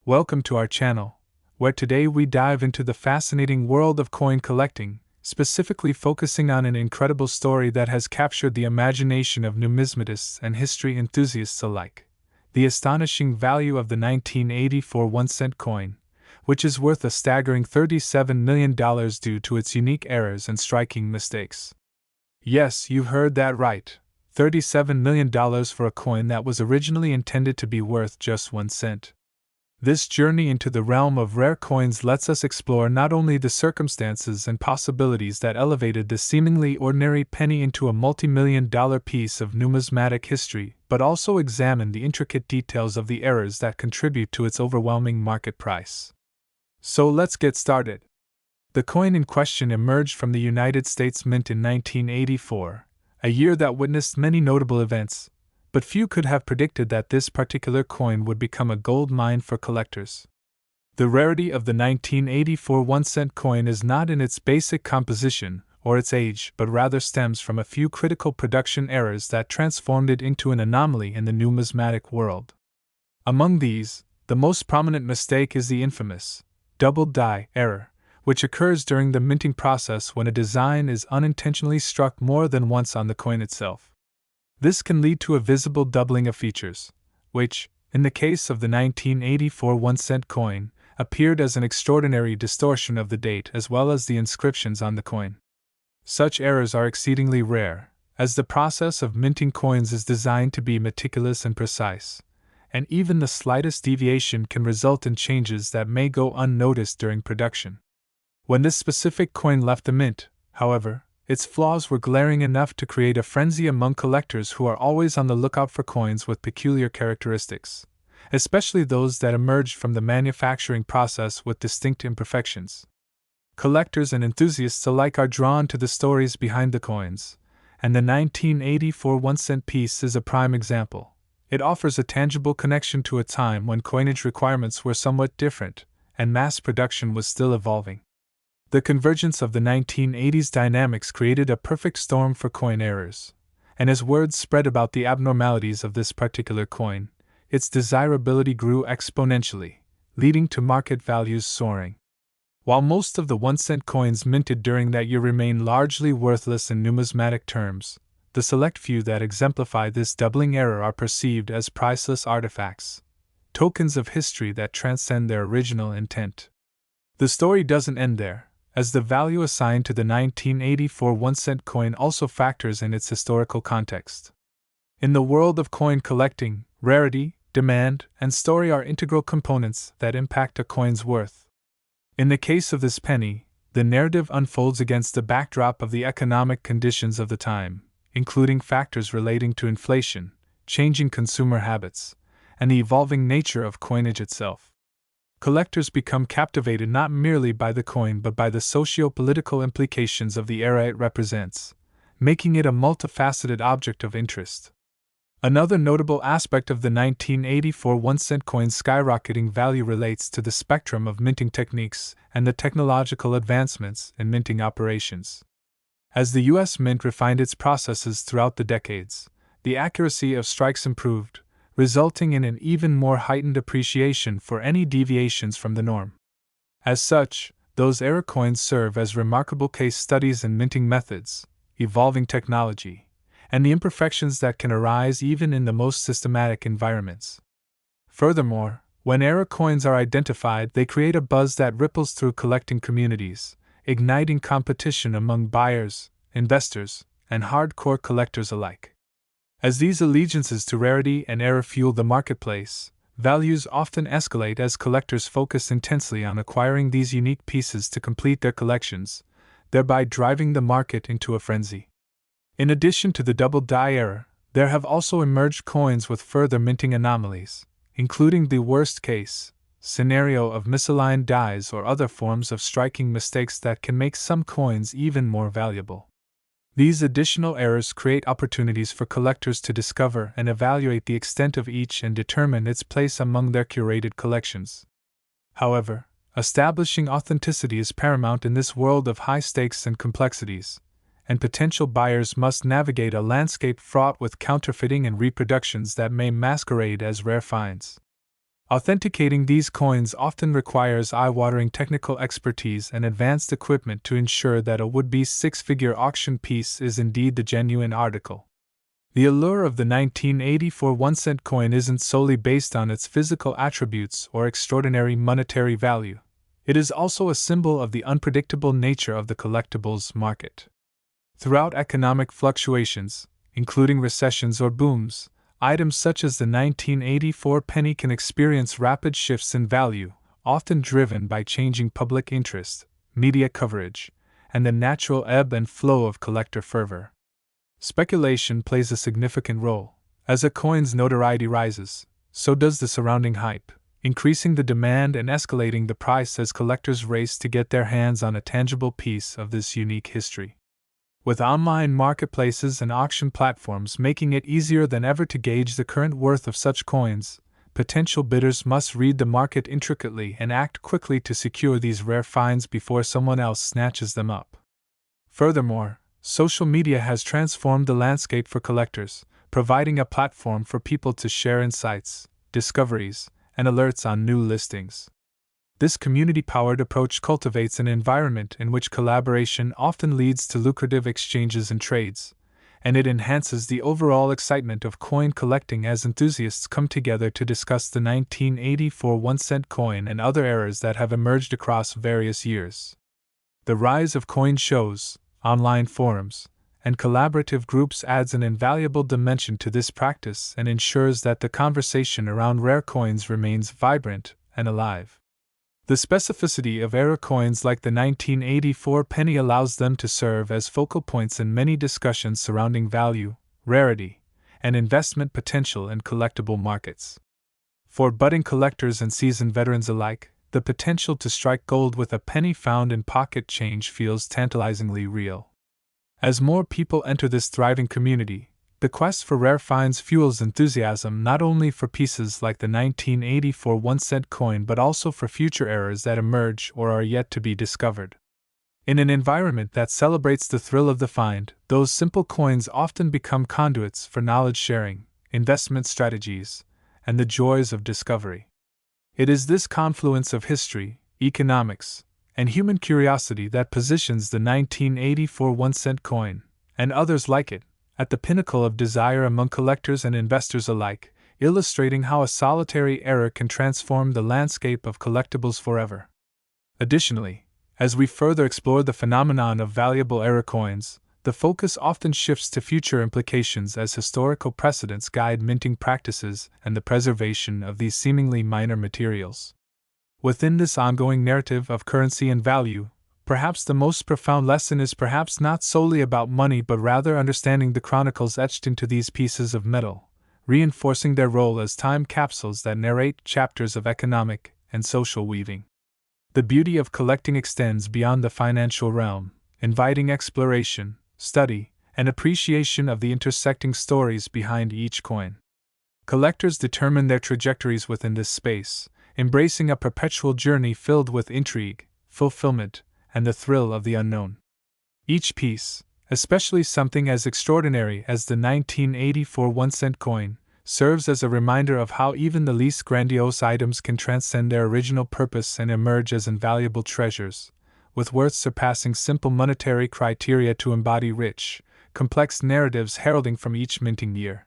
Welcome to our channel, where today we dive into the fascinating world of coin collecting, specifically focusing on an incredible story that has captured the imagination of numismatists and history enthusiasts alike: the astonishing value of the 1984 1-cent coin, which is worth a staggering $37 million due to its unique errors and striking mistakes. Yes, you've heard that right. $37 million for a coin that was originally intended to be worth just 1 cent. This journey into the realm of rare coins lets us explore not only the circumstances and possibilities that elevated this seemingly ordinary penny into a multi-million-dollar piece of numismatic history, but also examine the intricate details of the errors that contribute to its overwhelming market price. So let's get started. The coin in question emerged from the United States Mint in 1984, a year that witnessed many notable events, but few could have predicted that this particular coin would become a gold mine for collectors. The rarity of the 1984 1-cent coin is not in its basic composition or its age, but rather stems from a few critical production errors that transformed it into an anomaly in the numismatic world. Among these, the most prominent mistake is the infamous double die error, which occurs during the minting process when a design is unintentionally struck more than once on the coin itself. This can lead to a visible doubling of features, which, in the case of the 1984 1-cent coin, appeared as an extraordinary distortion of the date as well as the inscriptions on the coin. Such errors are exceedingly rare, as the process of minting coins is designed to be meticulous and precise, and even the slightest deviation can result in changes that may go unnoticed during production. When this specific coin left the mint, however, its flaws were glaring enough to create a frenzy among collectors who are always on the lookout for coins with peculiar characteristics, especially those that emerged from the manufacturing process with distinct imperfections. Collectors and enthusiasts alike are drawn to the stories behind the coins, and the 1984 1-cent piece is a prime example. It offers a tangible connection to a time when coinage requirements were somewhat different, and mass production was still evolving. The convergence of the 1980s dynamics created a perfect storm for coin errors, and as word spread about the abnormalities of this particular coin, its desirability grew exponentially, leading to market values soaring. While most of the 1-cent coins minted during that year remain largely worthless in numismatic terms, the select few that exemplify this doubling error are perceived as priceless artifacts, tokens of history that transcend their original intent. The story doesn't end there, as the value assigned to the 1984 1-cent coin also factors in its historical context. In the world of coin collecting, rarity, demand, and story are integral components that impact a coin's worth. In the case of this penny, the narrative unfolds against the backdrop of the economic conditions of the time, including factors relating to inflation, changing consumer habits, and the evolving nature of coinage itself. Collectors become captivated not merely by the coin but by the socio-political implications of the era it represents, making it a multifaceted object of interest. Another notable aspect of the 1984 1-cent coin's skyrocketing value relates to the spectrum of minting techniques and the technological advancements in minting operations. As the U.S. Mint refined its processes throughout the decades, the accuracy of strikes improved, resulting in an even more heightened appreciation for any deviations from the norm. As such, those error coins serve as remarkable case studies in minting methods, evolving technology, and the imperfections that can arise even in the most systematic environments. Furthermore, when error coins are identified, they create a buzz that ripples through collecting communities, igniting competition among buyers, investors, and hardcore collectors alike. As these allegiances to rarity and error fuel the marketplace, values often escalate as collectors focus intensely on acquiring these unique pieces to complete their collections, thereby driving the market into a frenzy. In addition to the double die error, there have also emerged coins with further minting anomalies, including the worst-case scenario of misaligned dies or other forms of striking mistakes that can make some coins even more valuable. These additional errors create opportunities for collectors to discover and evaluate the extent of each and determine its place among their curated collections. However, establishing authenticity is paramount in this world of high stakes and complexities, and potential buyers must navigate a landscape fraught with counterfeiting and reproductions that may masquerade as rare finds. Authenticating these coins often requires eye-watering technical expertise and advanced equipment to ensure that a would-be six-figure auction piece is indeed the genuine article. The allure of the 1984 1-cent coin isn't solely based on its physical attributes or extraordinary monetary value. It is also a symbol of the unpredictable nature of the collectibles market. Throughout economic fluctuations, including recessions or booms, items such as the 1984 penny can experience rapid shifts in value, often driven by changing public interest, media coverage, and the natural ebb and flow of collector fervor. Speculation plays a significant role. As a coin's notoriety rises, so does the surrounding hype, increasing the demand and escalating the price as collectors race to get their hands on a tangible piece of this unique history. With online marketplaces and auction platforms making it easier than ever to gauge the current worth of such coins, potential bidders must read the market intricately and act quickly to secure these rare finds before someone else snatches them up. Furthermore, social media has transformed the landscape for collectors, providing a platform for people to share insights, discoveries, and alerts on new listings. This community-powered approach cultivates an environment in which collaboration often leads to lucrative exchanges and trades, and it enhances the overall excitement of coin collecting as enthusiasts come together to discuss the 1984 1-cent coin and other eras that have emerged across various years. The rise of coin shows, online forums, and collaborative groups adds an invaluable dimension to this practice and ensures that the conversation around rare coins remains vibrant and alive. The specificity of era coins like the 1984 penny allows them to serve as focal points in many discussions surrounding value, rarity, and investment potential in collectible markets. For budding collectors and seasoned veterans alike, the potential to strike gold with a penny found in pocket change feels tantalizingly real. As more people enter this thriving community, the quest for rare finds fuels enthusiasm not only for pieces like the 1984 1-cent coin but also for future eras that emerge or are yet to be discovered. In an environment that celebrates the thrill of the find, those simple coins often become conduits for knowledge sharing, investment strategies, and the joys of discovery. It is this confluence of history, economics, and human curiosity that positions the 1984 1-cent coin, and others like it, at the pinnacle of desire among collectors and investors alike, illustrating how a solitary era can transform the landscape of collectibles forever. Additionally, as we further explore the phenomenon of valuable era coins, the focus often shifts to future implications as historical precedents guide minting practices and the preservation of these seemingly minor materials. Within this ongoing narrative of currency and value, perhaps the most profound lesson is perhaps not solely about money but rather understanding the chronicles etched into these pieces of metal, reinforcing their role as time capsules that narrate chapters of economic and social weaving. The beauty of collecting extends beyond the financial realm, inviting exploration, study, and appreciation of the intersecting stories behind each coin. Collectors determine their trajectories within this space, embracing a perpetual journey filled with intrigue, fulfillment, and the thrill of the unknown. Each piece, especially something as extraordinary as the 1984 1-cent coin, serves as a reminder of how even the least grandiose items can transcend their original purpose and emerge as invaluable treasures, with worth surpassing simple monetary criteria to embody rich, complex narratives heralding from each minting year.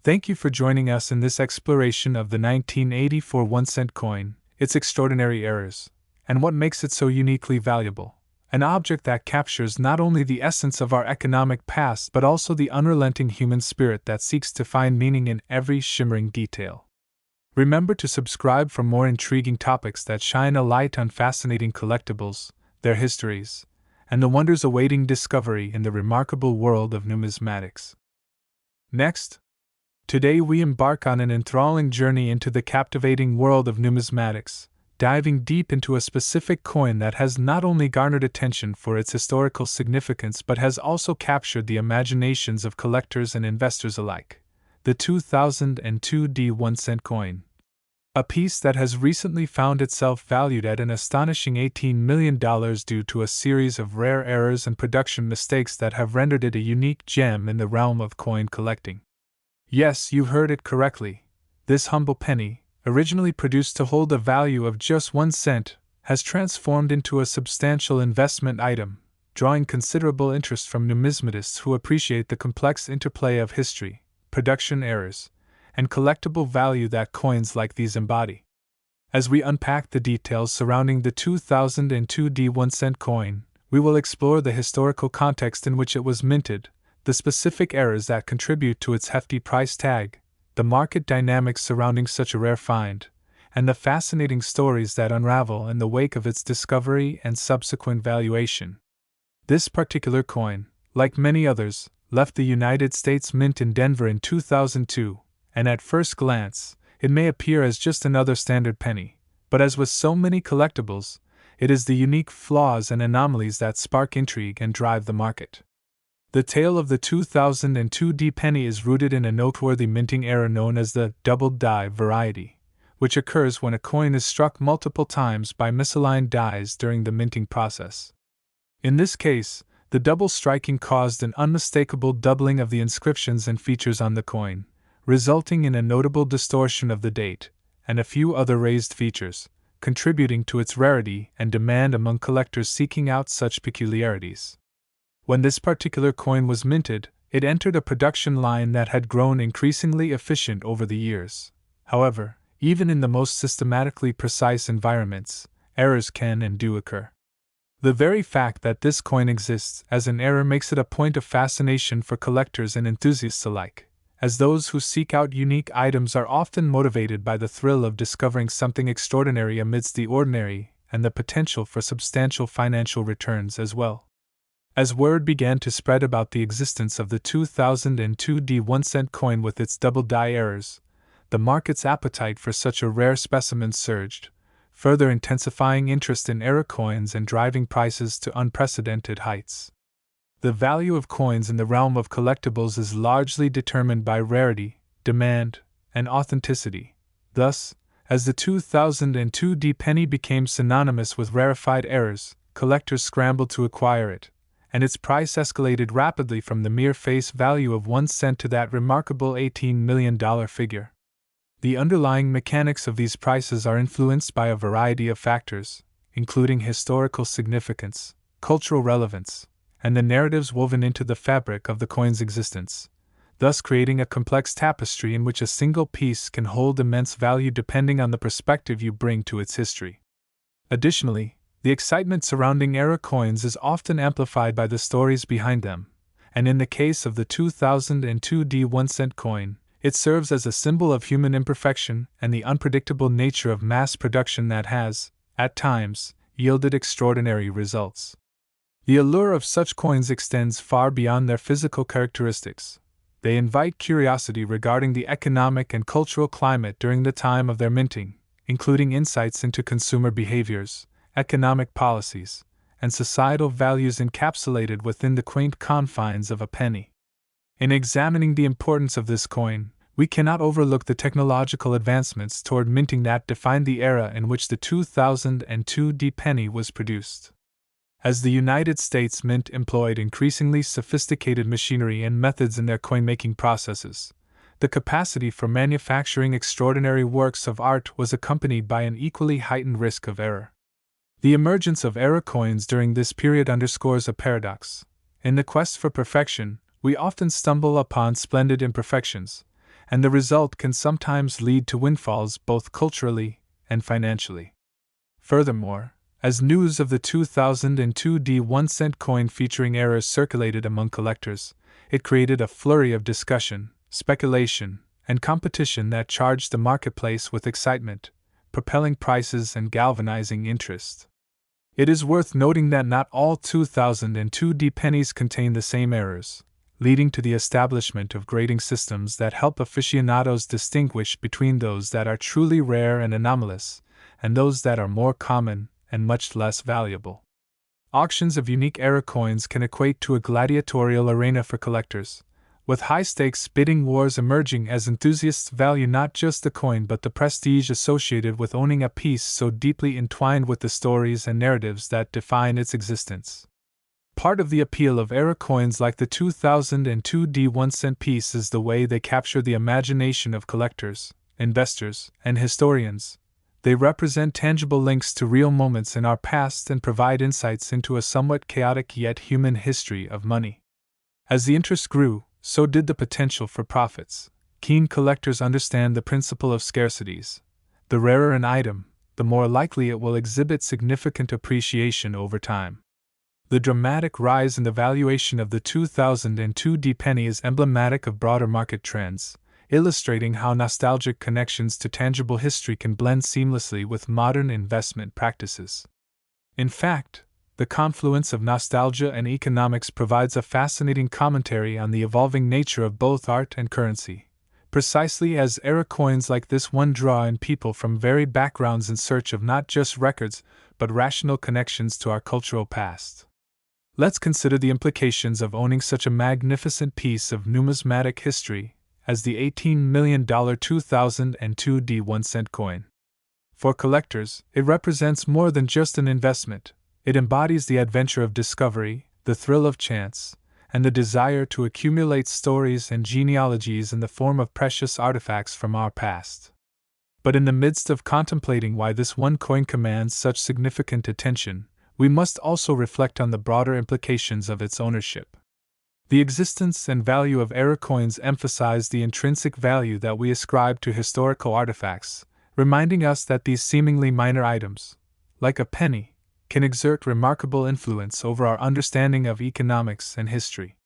Thank you for joining us in this exploration of the 1984 1-cent coin, its extraordinary eras, and what makes it so uniquely valuable. An object that captures not only the essence of our economic past but also the unrelenting human spirit that seeks to find meaning in every shimmering detail. Remember to subscribe for more intriguing topics that shine a light on fascinating collectibles, their histories, and the wonders awaiting discovery in the remarkable world of numismatics. Next, today we embark on an enthralling journey into the captivating world of numismatics, diving deep into a specific coin that has not only garnered attention for its historical significance but has also captured the imaginations of collectors and investors alike: the 2002 1-cent coin. A piece that has recently found itself valued at an astonishing $18 million due to a series of rare errors and production mistakes that have rendered it a unique gem in the realm of coin collecting. Yes, you heard it correctly. This humble penny, originally produced to hold a value of just 1 cent, has transformed into a substantial investment item, drawing considerable interest from numismatists who appreciate the complex interplay of history, production errors, and collectible value that coins like these embody. As we unpack the details surrounding the 2002 D1 cent coin, we will explore the historical context in which it was minted, the specific errors that contribute to its hefty price tag, the market dynamics surrounding such a rare find, and the fascinating stories that unravel in the wake of its discovery and subsequent valuation. This particular coin, like many others, left the United States Mint in Denver in 2002, and at first glance, it may appear as just another standard penny, but as with so many collectibles, it is the unique flaws and anomalies that spark intrigue and drive the market. The tale of the 2002 D penny is rooted in a noteworthy minting error known as the double die variety, which occurs when a coin is struck multiple times by misaligned dies during the minting process. In this case, the double striking caused an unmistakable doubling of the inscriptions and features on the coin, resulting in a notable distortion of the date, and a few other raised features, contributing to its rarity and demand among collectors seeking out such peculiarities. When this particular coin was minted, it entered a production line that had grown increasingly efficient over the years. However, even in the most systematically precise environments, errors can and do occur. The very fact that this coin exists as an error makes it a point of fascination for collectors and enthusiasts alike, as those who seek out unique items are often motivated by the thrill of discovering something extraordinary amidst the ordinary and the potential for substantial financial returns as well. As word began to spread about the existence of the 2002 D1 coin with its double die errors, the market's appetite for such a rare specimen surged, further intensifying interest in error coins and driving prices to unprecedented heights. The value of coins in the realm of collectibles is largely determined by rarity, demand, and authenticity. Thus, as the 2002 D penny became synonymous with rarefied errors, collectors scrambled to acquire it, and its price escalated rapidly from the mere face value of 1 cent to that remarkable $18 million figure. The underlying mechanics of these prices are influenced by a variety of factors, including historical significance, cultural relevance, and the narratives woven into the fabric of the coin's existence, thus creating a complex tapestry in which a single piece can hold immense value depending on the perspective you bring to its history. Additionally, the excitement surrounding error coins is often amplified by the stories behind them, and in the case of the 2002 D1 coin, it serves as a symbol of human imperfection and the unpredictable nature of mass production that has, at times, yielded extraordinary results. The allure of such coins extends far beyond their physical characteristics. They invite curiosity regarding the economic and cultural climate during the time of their minting, including insights into consumer behaviors, economic policies, and societal values encapsulated within the quaint confines of a penny. In examining the importance of this coin, we cannot overlook the technological advancements toward minting that defined the era in which the 2002 D penny was produced. As the United States Mint employed increasingly sophisticated machinery and methods in their coin-making processes, the capacity for manufacturing extraordinary works of art was accompanied by an equally heightened risk of error. The emergence of error coins during this period underscores a paradox. In the quest for perfection, we often stumble upon splendid imperfections, and the result can sometimes lead to windfalls both culturally and financially. Furthermore, as news of the 2002 D1 coin featuring errors circulated among collectors, it created a flurry of discussion, speculation, and competition that charged the marketplace with excitement, propelling prices and galvanizing interest. It is worth noting that not all 2002 D pennies contain the same errors, leading to the establishment of grading systems that help aficionados distinguish between those that are truly rare and anomalous, and those that are more common and much less valuable. Auctions of unique error coins can equate to a gladiatorial arena for collectors, with high-stakes bidding wars emerging as enthusiasts value not just the coin but the prestige associated with owning a piece so deeply entwined with the stories and narratives that define its existence. Part of the appeal of error coins like the 2002 D1 piece is the way they capture the imagination of collectors, investors, and historians. They represent tangible links to real moments in our past and provide insights into a somewhat chaotic yet human history of money. As the interest grew, so did the potential for profits. Keen collectors understand the principle of scarcities. The rarer an item, the more likely it will exhibit significant appreciation over time. The dramatic rise in the valuation of the 2002 penny is emblematic of broader market trends, illustrating how nostalgic connections to tangible history can blend seamlessly with modern investment practices. In fact, the confluence of nostalgia and economics provides a fascinating commentary on the evolving nature of both art and currency, precisely as era coins like this one draw in people from varied backgrounds in search of not just records, but rational connections to our cultural past. Let's consider the implications of owning such a magnificent piece of numismatic history as the $18 million 2002 1-cent coin. For collectors, it represents more than just an investment. It embodies the adventure of discovery, the thrill of chance, and the desire to accumulate stories and genealogies in the form of precious artifacts from our past. But in the midst of contemplating why this one coin commands such significant attention, we must also reflect on the broader implications of its ownership. The existence and value of era coins emphasize the intrinsic value that we ascribe to historical artifacts, reminding us that these seemingly minor items, like a penny, can exert remarkable influence over our understanding of economics and history.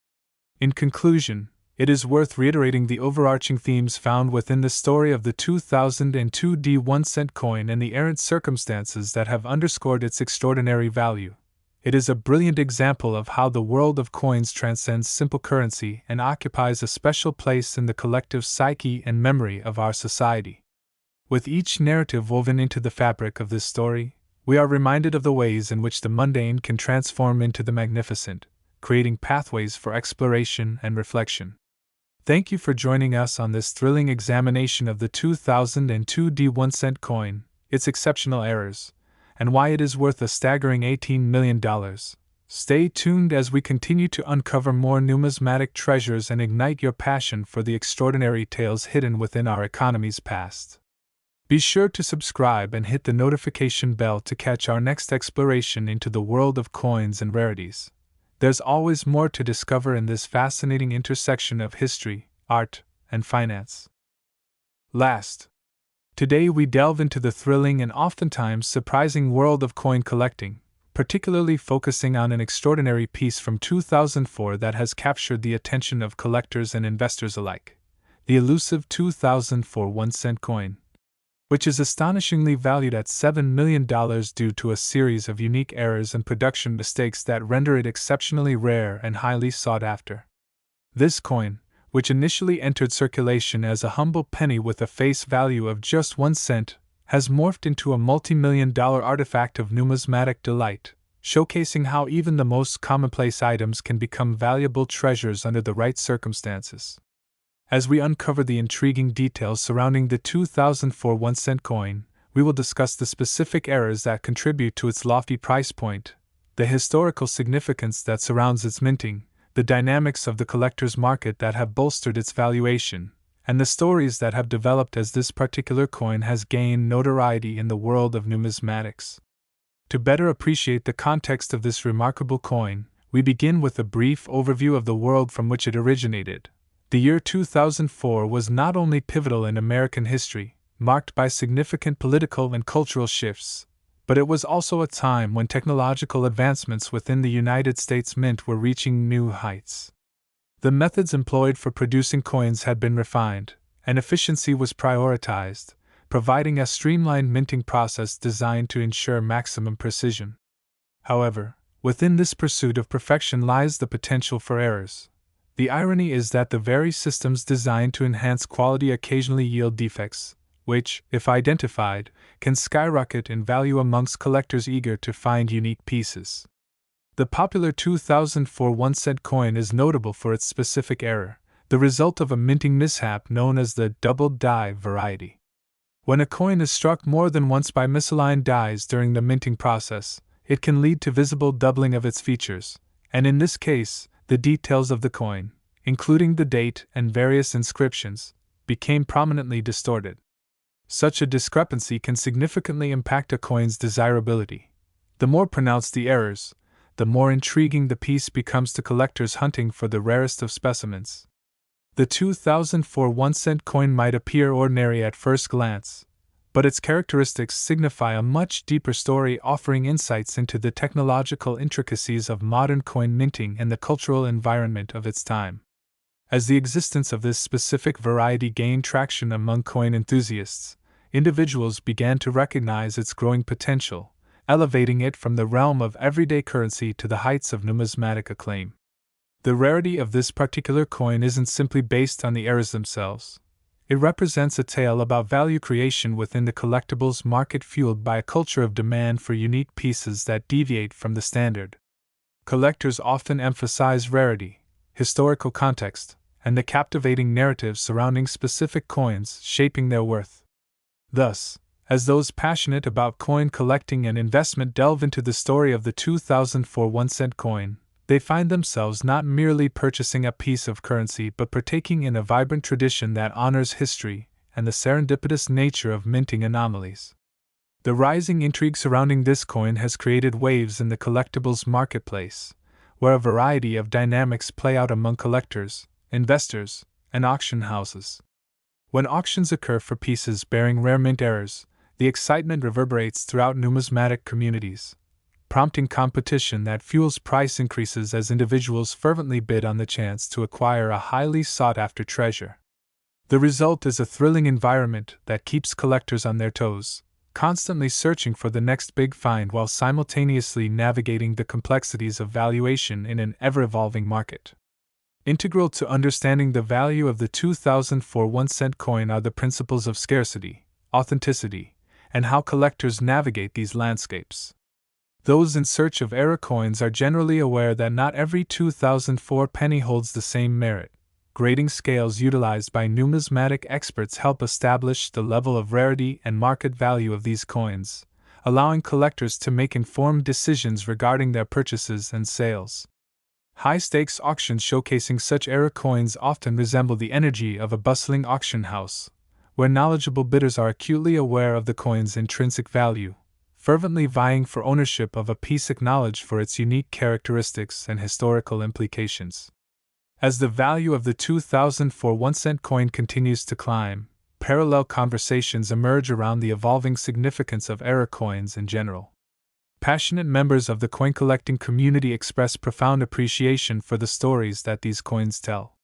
In conclusion, it is worth reiterating the overarching themes found within the story of the 2002 1-cent coin and the errant circumstances that have underscored its extraordinary value. It is a brilliant example of how the world of coins transcends simple currency and occupies a special place in the collective psyche and memory of our society. With each narrative woven into the fabric of this story, we are reminded of the ways in which the mundane can transform into the magnificent, creating pathways for exploration and reflection. Thank you for joining us on this thrilling examination of the 2002 1-cent coin, its exceptional errors, and why it is worth a staggering $18 million. Stay tuned as we continue to uncover more numismatic treasures and ignite your passion for the extraordinary tales hidden within our economy's past. Be sure to subscribe and hit the notification bell to catch our next exploration into the world of coins and rarities. There's always more to discover in this fascinating intersection of history, art, and finance. Last, today we delve into the thrilling and oftentimes surprising world of coin collecting, particularly focusing on an extraordinary piece from 2004 that has captured the attention of collectors and investors alike: the elusive 2004 1-cent coin, which is astonishingly valued at $7 million due to a series of unique errors and production mistakes that render it exceptionally rare and highly sought after. This coin, which initially entered circulation as a humble penny with a face value of just 1 cent, has morphed into a multi-million-dollar artifact of numismatic delight, showcasing how even the most commonplace items can become valuable treasures under the right circumstances. As we uncover the intriguing details surrounding the 2004 1-cent coin, we will discuss the specific errors that contribute to its lofty price point, the historical significance that surrounds its minting, the dynamics of the collector's market that have bolstered its valuation, and the stories that have developed as this particular coin has gained notoriety in the world of numismatics. To better appreciate the context of this remarkable coin, we begin with a brief overview of the world from which it originated. The year 2004 was not only pivotal in American history, marked by significant political and cultural shifts, but it was also a time when technological advancements within the United States Mint were reaching new heights. The methods employed for producing coins had been refined, and efficiency was prioritized, providing a streamlined minting process designed to ensure maximum precision. However, within this pursuit of perfection lies the potential for errors. The irony is that the very systems designed to enhance quality occasionally yield defects, which, if identified, can skyrocket in value amongst collectors eager to find unique pieces. The popular 2004 1-cent coin is notable for its specific error, the result of a minting mishap known as the double die variety. When a coin is struck more than once by misaligned dies during the minting process, it can lead to visible doubling of its features, and in this case, the details of the coin, including the date and various inscriptions, became prominently distorted. Such a discrepancy can significantly impact a coin's desirability. The more pronounced the errors, the more intriguing the piece becomes to collectors hunting for the rarest of specimens. The 2004 1-cent coin might appear ordinary at first glance, but its characteristics signify a much deeper story, offering insights into the technological intricacies of modern coin minting and the cultural environment of its time. As the existence of this specific variety gained traction among coin enthusiasts, individuals began to recognize its growing potential, elevating it from the realm of everyday currency to the heights of numismatic acclaim. The rarity of this particular coin isn't simply based on the errors themselves. It represents a tale about value creation within the collectibles market, fueled by a culture of demand for unique pieces that deviate from the standard. Collectors often emphasize rarity, historical context, and the captivating narratives surrounding specific coins, shaping their worth. Thus, as those passionate about coin collecting and investment delve into the story of the 2004 1-cent coin, they find themselves not merely purchasing a piece of currency but partaking in a vibrant tradition that honors history and the serendipitous nature of minting anomalies. The rising intrigue surrounding this coin has created waves in the collectibles marketplace, where a variety of dynamics play out among collectors, investors, and auction houses. When auctions occur for pieces bearing rare mint errors, the excitement reverberates throughout numismatic communities, prompting competition that fuels price increases as individuals fervently bid on the chance to acquire a highly sought-after treasure. The result is a thrilling environment that keeps collectors on their toes, constantly searching for the next big find while simultaneously navigating the complexities of valuation in an ever-evolving market. Integral to understanding the value of the 2004 1-cent coin are the principles of scarcity, authenticity, and how collectors navigate these landscapes. Those in search of error coins are generally aware that not every 2004 penny holds the same merit. Grading scales utilized by numismatic experts help establish the level of rarity and market value of these coins, allowing collectors to make informed decisions regarding their purchases and sales. High-stakes auctions showcasing such error coins often resemble the energy of a bustling auction house, where knowledgeable bidders are acutely aware of the coin's intrinsic value, fervently vying for ownership of a piece acknowledged for its unique characteristics and historical implications. As the value of the 2004 1-cent coin continues to climb, parallel conversations emerge around the evolving significance of error coins in general. Passionate members of the coin collecting community express profound appreciation for the stories that these coins tell.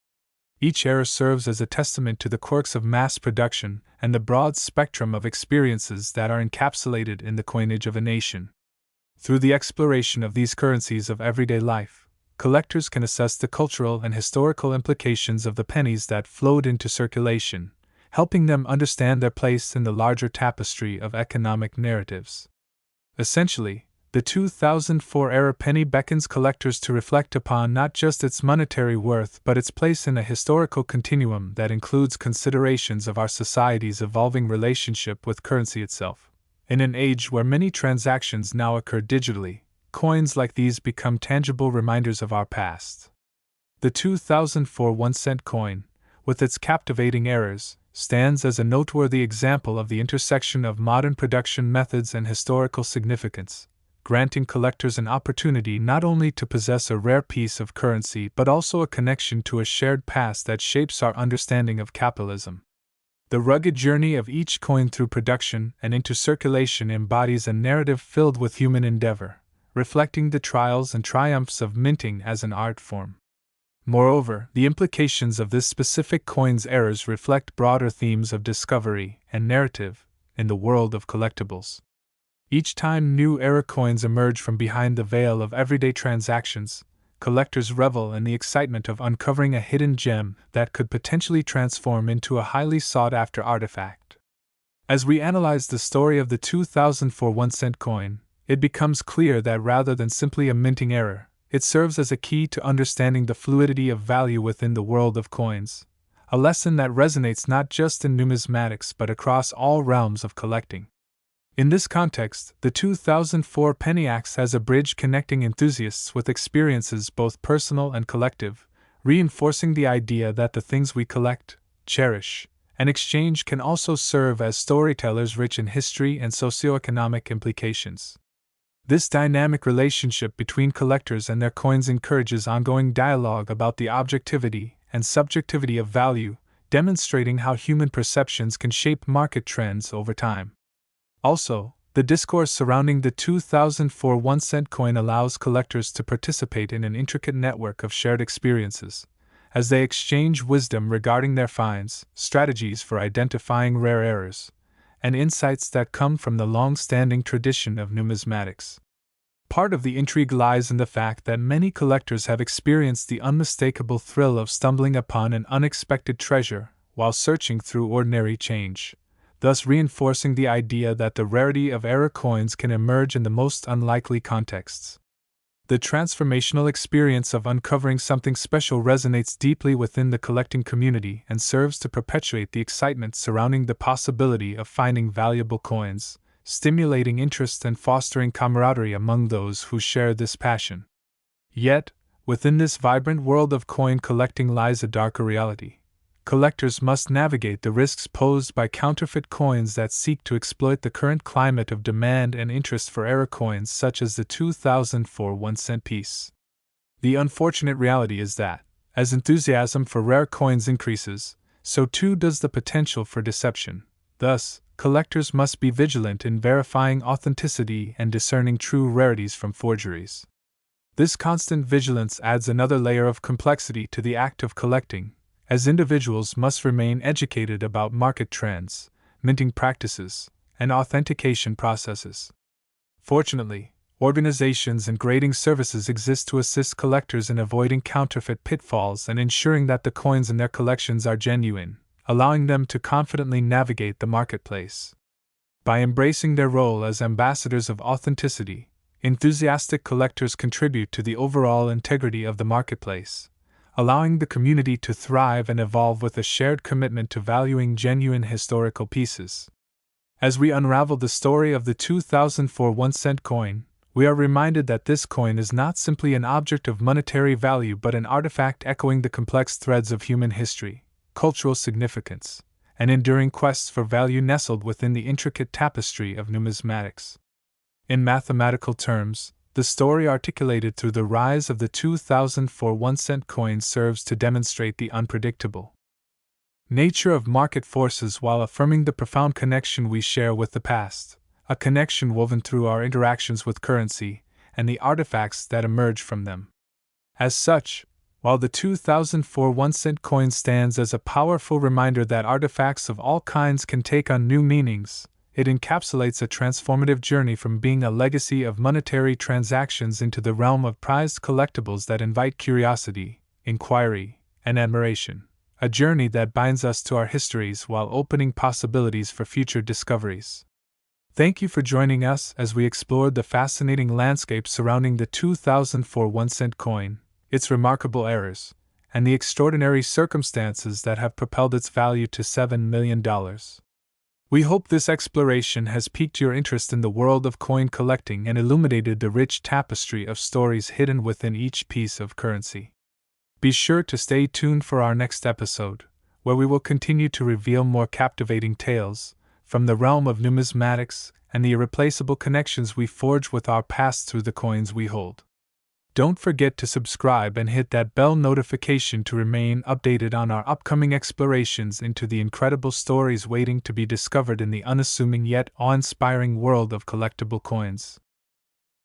Each error serves as a testament to the quirks of mass production and the broad spectrum of experiences that are encapsulated in the coinage of a nation. Through the exploration of these currencies of everyday life, collectors can assess the cultural and historical implications of the pennies that flowed into circulation, helping them understand their place in the larger tapestry of economic narratives. Essentially, the 2004 era penny beckons collectors to reflect upon not just its monetary worth but its place in a historical continuum that includes considerations of our society's evolving relationship with currency itself. In an age where many transactions now occur digitally, coins like these become tangible reminders of our past. The 2004 1-cent coin, with its captivating errors, stands as a noteworthy example of the intersection of modern production methods and historical significance, granting collectors an opportunity not only to possess a rare piece of currency but also a connection to a shared past that shapes our understanding of capitalism. The rugged journey of each coin through production and into circulation embodies a narrative filled with human endeavor, reflecting the trials and triumphs of minting as an art form. Moreover, the implications of this specific coin's errors reflect broader themes of discovery and narrative in the world of collectibles. Each time new error coins emerge from behind the veil of everyday transactions, collectors revel in the excitement of uncovering a hidden gem that could potentially transform into a highly sought-after artifact. As we analyze the story of the 2004 1-cent coin, it becomes clear that rather than simply a minting error, it serves as a key to understanding the fluidity of value within the world of coins, a lesson that resonates not just in numismatics but across all realms of collecting. In this context, the 2004 penny acts as a bridge connecting enthusiasts with experiences both personal and collective, reinforcing the idea that the things we collect, cherish, An exchange can also serve as storytellers rich in history and socioeconomic implications. This dynamic relationship between collectors and their coins encourages ongoing dialogue about the objectivity and subjectivity of value, demonstrating how human perceptions can shape market trends over time. Also, the discourse surrounding the 2004 1-cent coin allows collectors to participate in an intricate network of shared experiences, as they exchange wisdom regarding their finds, strategies for identifying rare errors, and insights that come from the long-standing tradition of numismatics. Part of the intrigue lies in the fact that many collectors have experienced the unmistakable thrill of stumbling upon an unexpected treasure while searching through ordinary change, thus reinforcing the idea that the rarity of error coins can emerge in the most unlikely contexts. The transformational experience of uncovering something special resonates deeply within the collecting community and serves to perpetuate the excitement surrounding the possibility of finding valuable coins, stimulating interest and fostering camaraderie among those who share this passion. Yet, within this vibrant world of coin collecting lies a darker reality. Collectors must navigate the risks posed by counterfeit coins that seek to exploit the current climate of demand and interest for error coins such as the 2004 1-cent piece. The unfortunate reality is that, as enthusiasm for rare coins increases, so too does the potential for deception. Thus, collectors must be vigilant in verifying authenticity and discerning true rarities from forgeries. This constant vigilance adds another layer of complexity to the act of collecting, as individuals must remain educated about market trends, minting practices, and authentication processes. Fortunately, organizations and grading services exist to assist collectors in avoiding counterfeit pitfalls and ensuring that the coins in their collections are genuine, allowing them to confidently navigate the marketplace. By embracing their role as ambassadors of authenticity, enthusiastic collectors contribute to the overall integrity of the marketplace, allowing the community to thrive and evolve with a shared commitment to valuing genuine historical pieces. As we unravel the story of the 2004 1-cent coin, we are reminded that this coin is not simply an object of monetary value but an artifact echoing the complex threads of human history, cultural significance, and enduring quests for value nestled within the intricate tapestry of numismatics. In mathematical terms, the story articulated through the rise of the 2004 1-cent coin serves to demonstrate the unpredictable nature of market forces while affirming the profound connection we share with the past, a connection woven through our interactions with currency and the artifacts that emerge from them. As such, while the 2004 1-cent coin stands as a powerful reminder that artifacts of all kinds can take on new meanings, it encapsulates a transformative journey from being a legacy of monetary transactions into the realm of prized collectibles that invite curiosity, inquiry, and admiration, a journey that binds us to our histories while opening possibilities for future discoveries. Thank you for joining us as we explored the fascinating landscape surrounding the 2004 1-cent coin, its remarkable errors, and the extraordinary circumstances that have propelled its value to $7 million. We hope this exploration has piqued your interest in the world of coin collecting and illuminated the rich tapestry of stories hidden within each piece of currency. Be sure to stay tuned for our next episode, where we will continue to reveal more captivating tales from the realm of numismatics and the irreplaceable connections we forge with our past through the coins we hold. Don't forget to subscribe and hit that bell notification to remain updated on our upcoming explorations into the incredible stories waiting to be discovered in the unassuming yet awe-inspiring world of collectible coins.